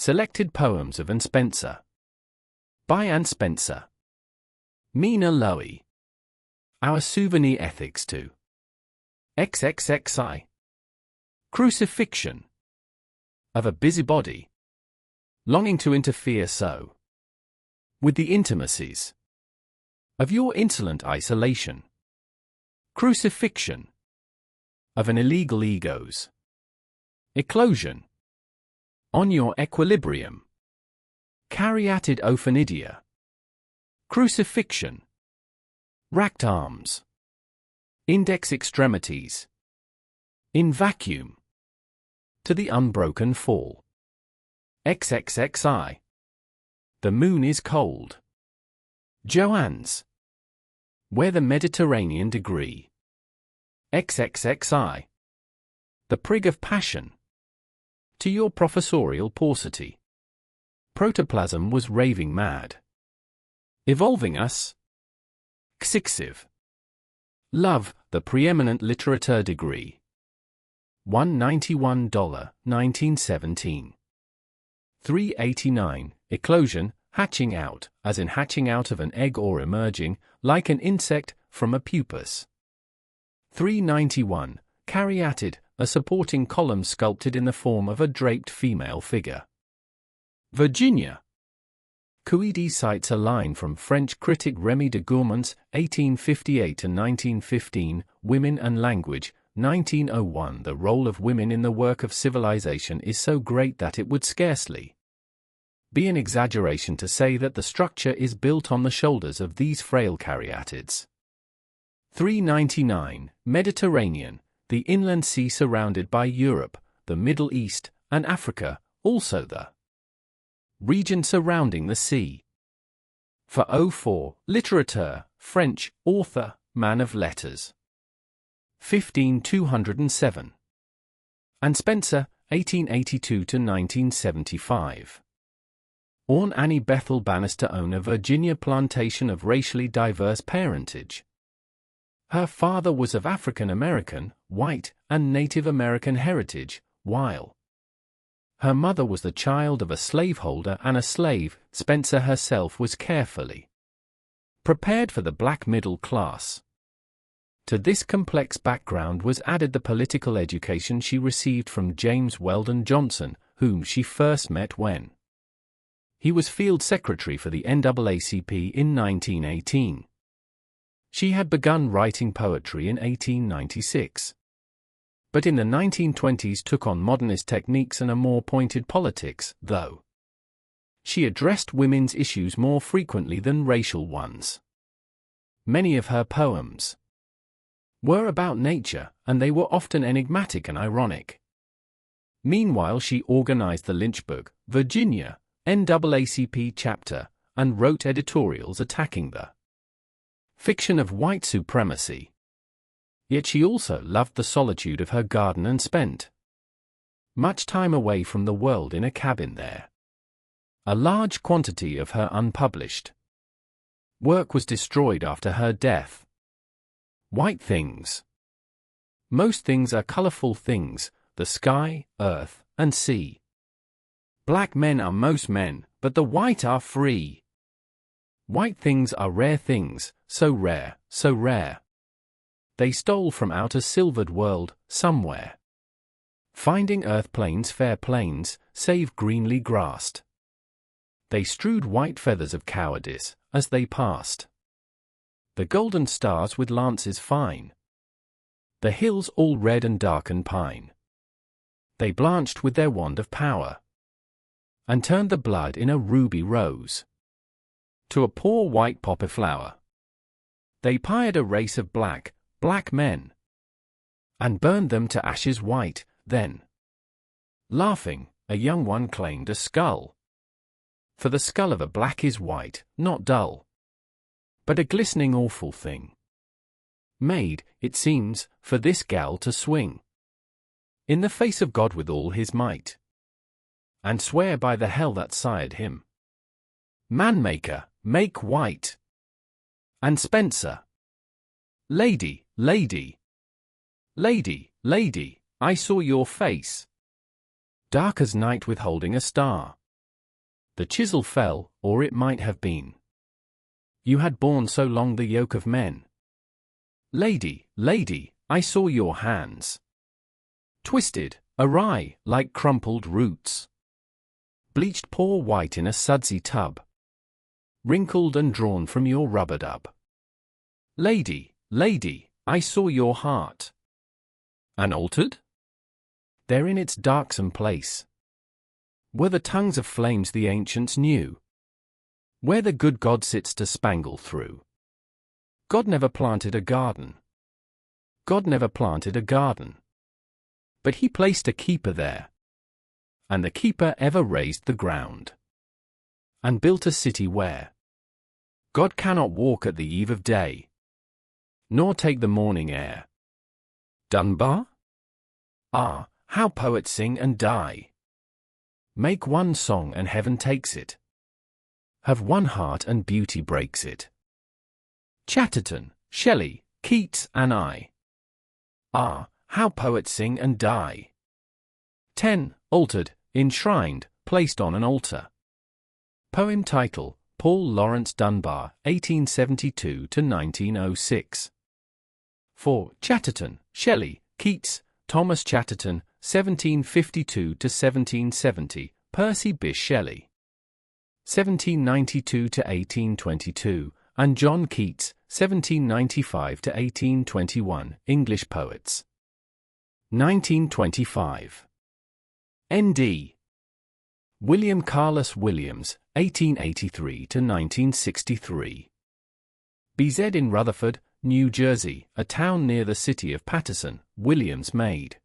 Selected Poems of Anne Spencer. By Anne Spencer. Mina Lowy. Our Souvenir Ethics to XXXI. Crucifixion of a busybody, longing to interfere so with the intimacies of your insolent isolation. Crucifixion of an illegal ego's eclosion on your equilibrium. Caryatid ophanidia. Crucifixion. Racked arms. Index extremities. In vacuum. To the unbroken fall. XXXI. The moon is cold. Joanne's. Where the Mediterranean degree. XXXI. The prig of passion. To your professorial paucity. Protoplasm was raving mad. Evolving us. Xixiv. Love, the preeminent literature degree. $191, 1917. 389, eclosion, hatching out, as in hatching out of an egg or emerging, like an insect, from a pupus. 391, caryatid, a supporting column sculpted in the form of a draped female figure. Virginia. Couidi cites a line from French critic Rémy de Gourmand's 1858–1915, Women and Language, 1901. The role of women in the work of civilization is so great that it would scarcely be an exaggeration to say that the structure is built on the shoulders of these frail caryatids. 399, Mediterranean, the inland sea surrounded by Europe, the Middle East, and Africa, also the region surrounding the sea. For 04, literature, French, author, man of letters. 15207. Anne Spencer, 1882–1975. Orne Annie Bethel Bannister owned a Virginia plantation of racially diverse parentage. Her father was of African American, white, and Native American heritage, while her mother was the child of a slaveholder and a slave. Spencer herself was carefully prepared for the black middle class. To this complex background was added the political education she received from James Weldon Johnson, whom she first met when he was field secretary for the NAACP in 1918. She had begun writing poetry in 1896. But in the 1920s took on modernist techniques and a more pointed politics, though she addressed women's issues more frequently than racial ones. Many of her poems were about nature, and they were often enigmatic and ironic. Meanwhile she organized the Lynchburg, Virginia, NAACP chapter, and wrote editorials attacking the fiction of white supremacy. Yet she also loved the solitude of her garden and spent much time away from the world in a cabin there. A large quantity of her unpublished work was destroyed after her death. White things. Most things are colorful things, the sky, earth, and sea. Black men are most men, but the white are free. White things are rare things, so rare, so rare. They stole from out a silvered world, somewhere. Finding earth plains fair plains, save greenly grassed. They strewed white feathers of cowardice, as they passed. The golden stars with lances fine. The hills all red and dark and pine. They blanched with their wand of power, and turned the blood in a ruby rose to a poor white poppy flower. They pied a race of black men, and burned them to ashes white. Then, laughing, a young one claimed a skull. For the skull of a black is white, not dull, but a glistening awful thing, made, it seems, for this gal to swing in the face of God with all his might, and swear by the hell that sired him. Man-maker, make white. Anne Spencer. Lady, lady, lady, lady, I saw your face, dark as night withholding a star. The chisel fell, or it might have been. You had borne so long the yoke of men. Lady, lady, I saw your hands. Twisted, awry, like crumpled roots. Bleached poor white in a sudsy tub. Wrinkled and drawn from your rub-a-dub. Lady, lady, I saw your heart. And altered? There in its darksome place were the tongues of flames the ancients knew, where the good God sits to spangle through. God never planted a garden. God never planted a garden. But he placed a keeper there. And the keeper ever raised the ground. And built a city where God cannot walk at the eve of day, nor take the morning air. Dunbar? Ah, how poets sing and die. Make one song and heaven takes it. Have one heart and beauty breaks it. Chatterton, Shelley, Keats and I. Ah, how poets sing and die. 10. Altered, enshrined, placed on an altar. Poem title, Paul Laurence Dunbar, 1872–1906. 4. Chatterton, Shelley, Keats, Thomas Chatterton, 1752–1770, Percy Bysshe Shelley, 1792–1822, and John Keats, 1795–1821, English poets. 1925. N.D. William Carlos Williams, 1883–1963. BZ in Rutherford, New Jersey, a town near the city of Paterson, Williams made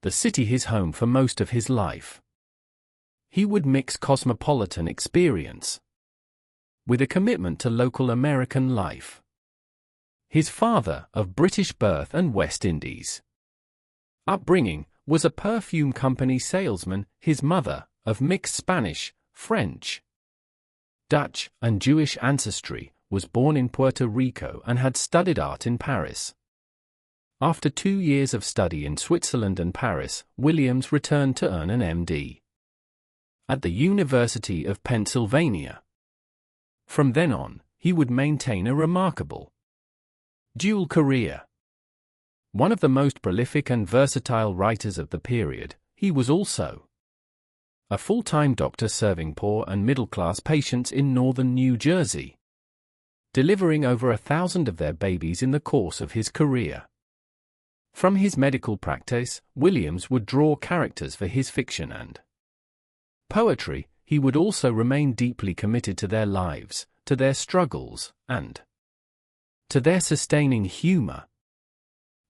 the city his home for most of his life. He would mix cosmopolitan experience with a commitment to local American life. His father, of British birth and West Indies upbringing, was a perfume company salesman. His mother, of mixed Spanish, French, Dutch, and Jewish ancestry, was born in Puerto Rico and had studied art in Paris. After 2 years of study in Switzerland and Paris, Williams returned to earn an M.D. at the University of Pennsylvania. From then on, he would maintain a remarkable dual career. One of the most prolific and versatile writers of the period, he was also a full-time doctor serving poor and middle-class patients in northern New Jersey, delivering over 1,000 of their babies in the course of his career. From his medical practice, Williams would draw characters for his fiction and poetry. He would also remain deeply committed to their lives, to their struggles, and to their sustaining humor.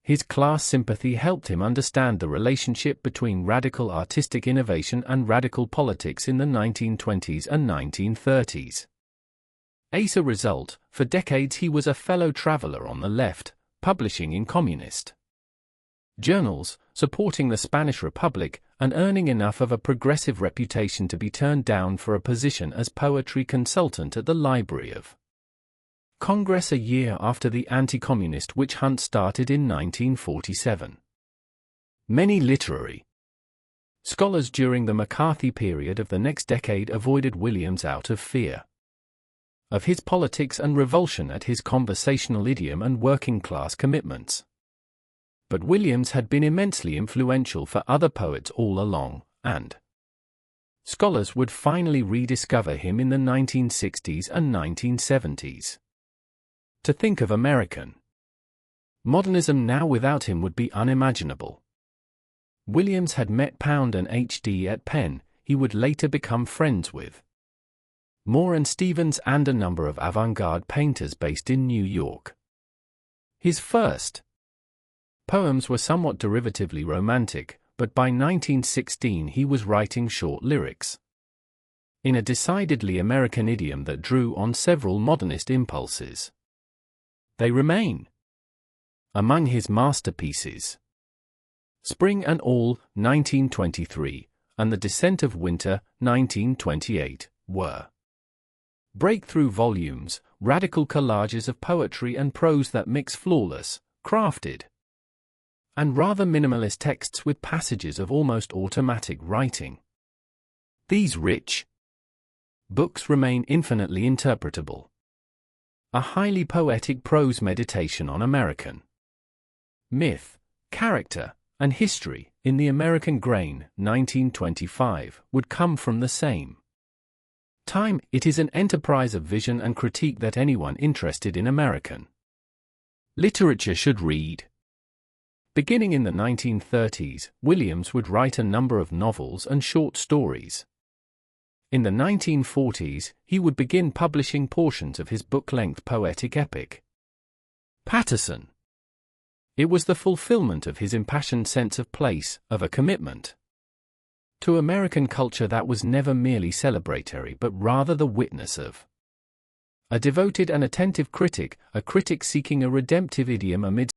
His class sympathy helped him understand the relationship between radical artistic innovation and radical politics in the 1920s and 1930s. As a result, for decades he was a fellow traveler on the left, publishing in communist journals, supporting the Spanish Republic, and earning enough of a progressive reputation to be turned down for a position as poetry consultant at the Library of Congress a year after the anti-communist witch hunt started in 1947. Many literary scholars during the McCarthy period of the next decade avoided Williams out of fear of his politics and revulsion at his conversational idiom and working-class commitments. But Williams had been immensely influential for other poets all along, and scholars would finally rediscover him in the 1960s and 1970s. To think of American modernism now without him would be unimaginable. Williams had met Pound and H.D. at Penn. He would later become friends with Moore and Stevens and a number of avant-garde painters based in New York. His first poems were somewhat derivatively romantic, but by 1916 he was writing short lyrics in a decidedly American idiom that drew on several modernist impulses. They remain among his masterpieces. Spring and All, 1923, and The Descent of Winter, 1928, were breakthrough volumes, radical collages of poetry and prose that mix flawless, crafted, and rather minimalist texts with passages of almost automatic writing. These rich books remain infinitely interpretable. A highly poetic prose meditation on American myth, character, and history in The American Grain, 1925, would come from the same time. It is an enterprise of vision and critique that anyone interested in American literature should read. Beginning in the 1930s, Williams would write a number of novels and short stories. In the 1940s, he would begin publishing portions of his book-length poetic epic, Patterson. It was the fulfillment of his impassioned sense of place, of a commitment to American culture that was never merely celebratory but rather the witness of a devoted and attentive critic, a critic seeking a redemptive idiom amid